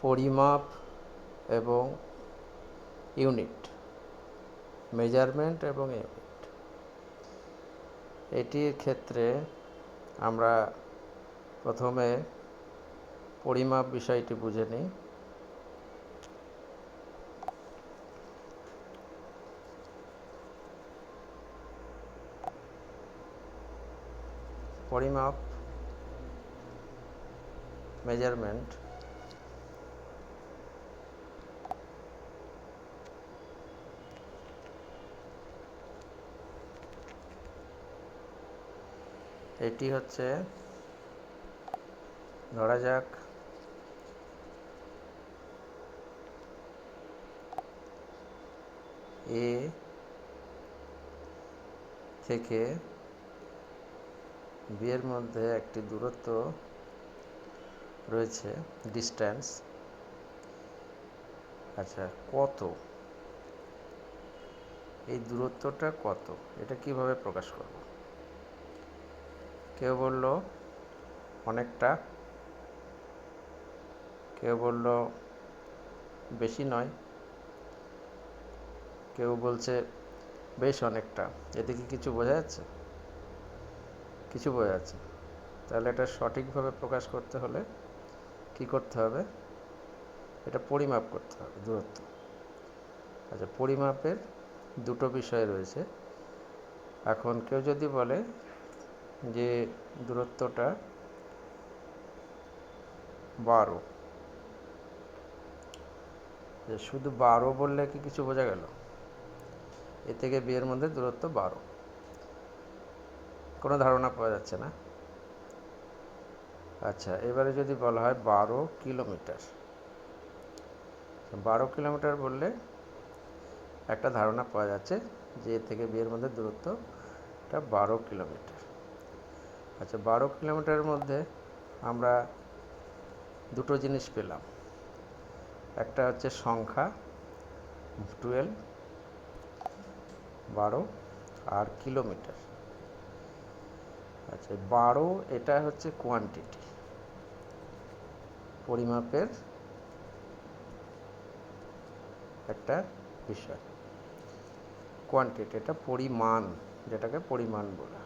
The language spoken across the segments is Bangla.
পরিমাপ এবং ইউনিট, মেজারমেন্ট এবং ইউনিট। এটির ক্ষেত্রে আমরা প্রথমে পরিমাপ বিষয়টি বুঝে নিই। পরিমাপ, মেজারমেন্ট এটি হচ্ছে, ধরা যাক এ থেকে বি এর মধ্যে একটি দূরত্ব রয়েছে, ডিস্ট্যান্স। আচ্ছা, কত, এই দূরত্বটা কত, এটা কিভাবে প্রকাশ করব? কেউ বলল অনেকটা, কেউ বলল বেশি নয়, কেউ বলছে বেশ অনেকটা। এতে কি কিছু বোঝা যাচ্ছে? কিছু বোঝা যাচ্ছে। তাহলে এটা সঠিকভাবে প্রকাশ করতে হলে কি করতে হবে? এটা পরিমাপ করতে হবে, দূরত্ব। আচ্ছা, পরিমাপের দুটো বিষয় রয়েছে। এখন কেউ যদি বলে যে দূরত্বটা 12, শুধু 12 বললে কি কিছু বোঝা গেল? এ থেকে বি এর মধ্যে দূরত্ব 12, কোনো ধারণা পাওয়া যাচ্ছে না। আচ্ছা, এবারে যদি বলা হয় 12 কিলোমিটার, 12 কিলোমিটার বললে একটা ধারণা পাওয়া যাচ্ছে যে এ থেকে বি এর মধ্যে দূরত্বটা 12 কিলোমিটার। আচ্ছা, 12 কিলোমিটারের মধ্যে আমরা দুটো জিনিস পেলাম। একটা হচ্ছে সংখ্যা 12, 12, আর কিলোমিটার। আচ্ছা, 12 এটা হচ্ছে কোয়ান্টিটি, পরিমাপের একটা বিষয়। কোয়ান্টিটি এটা পরিমাণ, যেটাকে পরিমাণ বলা।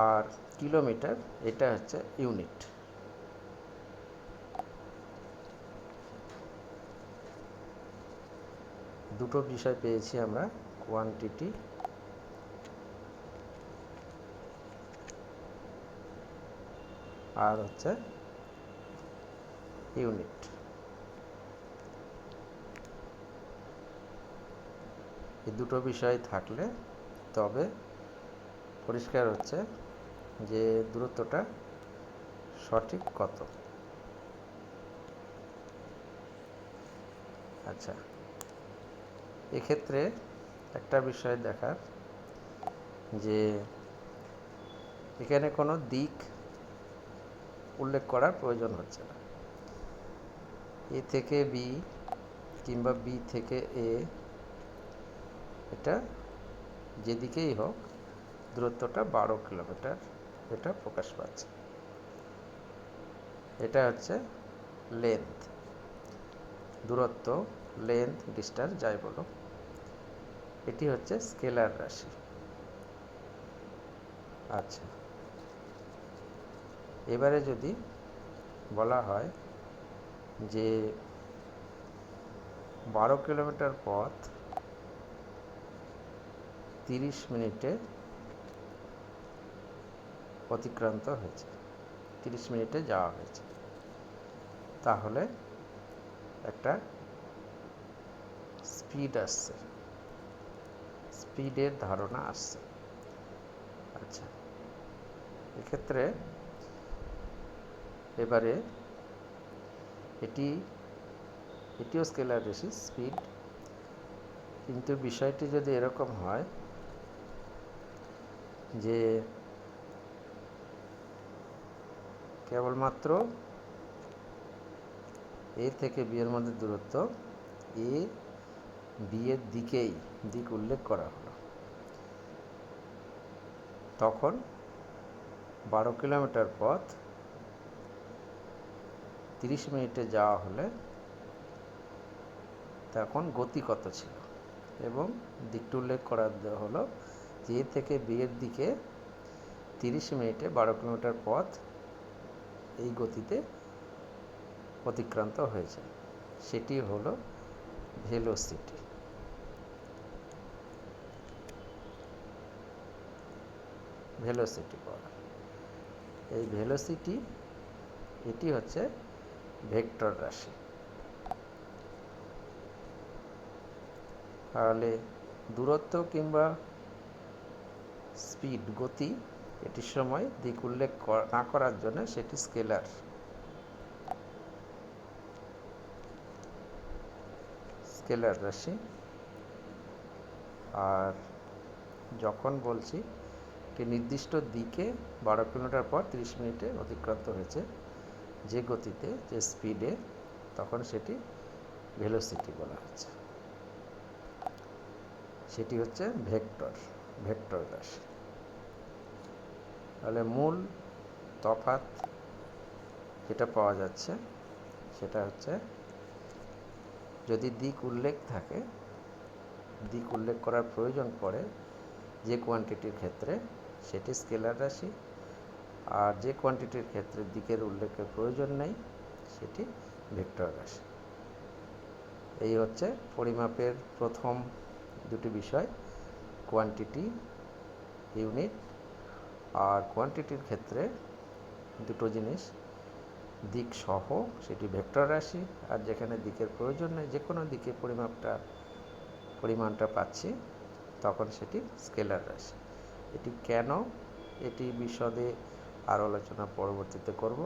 আর কিলোমিটার এটা হচ্ছে ইউনিট। দুটো বিষয় পেয়েছি আমরা, কোয়ান্টিটি আর হচ্ছে ইউনিট। এই দুটো বিষয় থাকলে তবে পরিষ্কার হচ্ছে যে দূরত্বটা সঠিক কত। আচ্ছা, এক্ষেত্রে একটা বিষয় দেখার যে এখানে কোনো দিক উল্লেখ করার প্রয়োজন হচ্ছে না। এ থেকে বি কিংবা বি থেকে এ, এটা যেদিকেই হোক দূরত্বটা 12 কিলোমিটার এটা প্রকাশ পাচ্ছে। এটা হচ্ছে লেন্থ, দূরত্ব, লেন্থ, ডিস্ট্যান্স যাই বলো, এটি হচ্ছে স্কেলার রাশি। আচ্ছা, এবারে যদি বলা হয় যে 12 কিলোমিটার পথ 30 মিনিটে অতিক্রান্ত হয়েছে, 30 মিনিটে যাওয়া হয়েছে, তাহলে একটা স্পিড আসছে, স্পিডের ধারণা আসছে। আচ্ছা, এক্ষেত্রে এবারে এটিও স্কেলার রাশি, স্পিড। কিন্তু বিষয়টি যদি এরকম হয় যে কেবলমাত্র এ থেকে বি এর মধ্যে দূরত্ব, এ বি এর দিক উল্লেখ করা হলো, তখন 12 কিলোমিটার পথ 30 মিনিটে যাওয়া হলে তখন গতি কত ছিল, এবং দিকটি উল্লেখ করা হলো যে এ থেকে বি এর দিকে 30 মিনিটে 12 কিলোমিটার পথ এই গতিতে অতিক্রান্ত হয়েছে। সেটি হলো ভেলোসিটি। ভেলোসিটি বলা, এই ভেলোসিটি এটি হচ্ছে ভেক্টর রাশি। তাহলে দূরত্ব কিংবা স্পিড, গতি, এটির সময় দিক উল্লেখ না করার জন্য সেটি স্কেলার। স্কেলার রাশি। আর যখন বলছি একটি নির্দিষ্ট দিকে 12 কিলোমিটার পর 30 মিনিটে অতিক্রান্ত হয়েছে যে গতিতে, যে স্পিডে, তখন সেটি ভেলোসিটি বলা হচ্ছে। সেটি হচ্ছে ভেক্টর রাশি। তাহলে মূল তফাৎ যেটা পাওয়া যাচ্ছে সেটা হচ্ছে, যদি দিক উল্লেখ থাকে, দিক উল্লেখ করার প্রয়োজন পড়ে যে কোয়ান্টিটির ক্ষেত্রে, সেটি স্কেলার রাশি। আর যে কোয়ান্টিটির ক্ষেত্রে দিকের উল্লেখের প্রয়োজন নেই সেটি ভেক্টর রাশি। এই হচ্ছে পরিমাপের প্রথম দুটি বিষয়, কোয়ান্টিটি, ইউনিট। আর কোয়ান্টিটির ক্ষেত্রে দুটো জিনিস, দিক সহ সেটি ভেক্টর রাশি, আর যেখানে দিকের প্রয়োজন নেই, যে কোনো দিকে পরিমাণটা পাচ্ছি, তখন সেটি স্কেলার রাশি। এটি কেন, এটি বিশদে আরও আলোচনা পরবর্তীতে করব।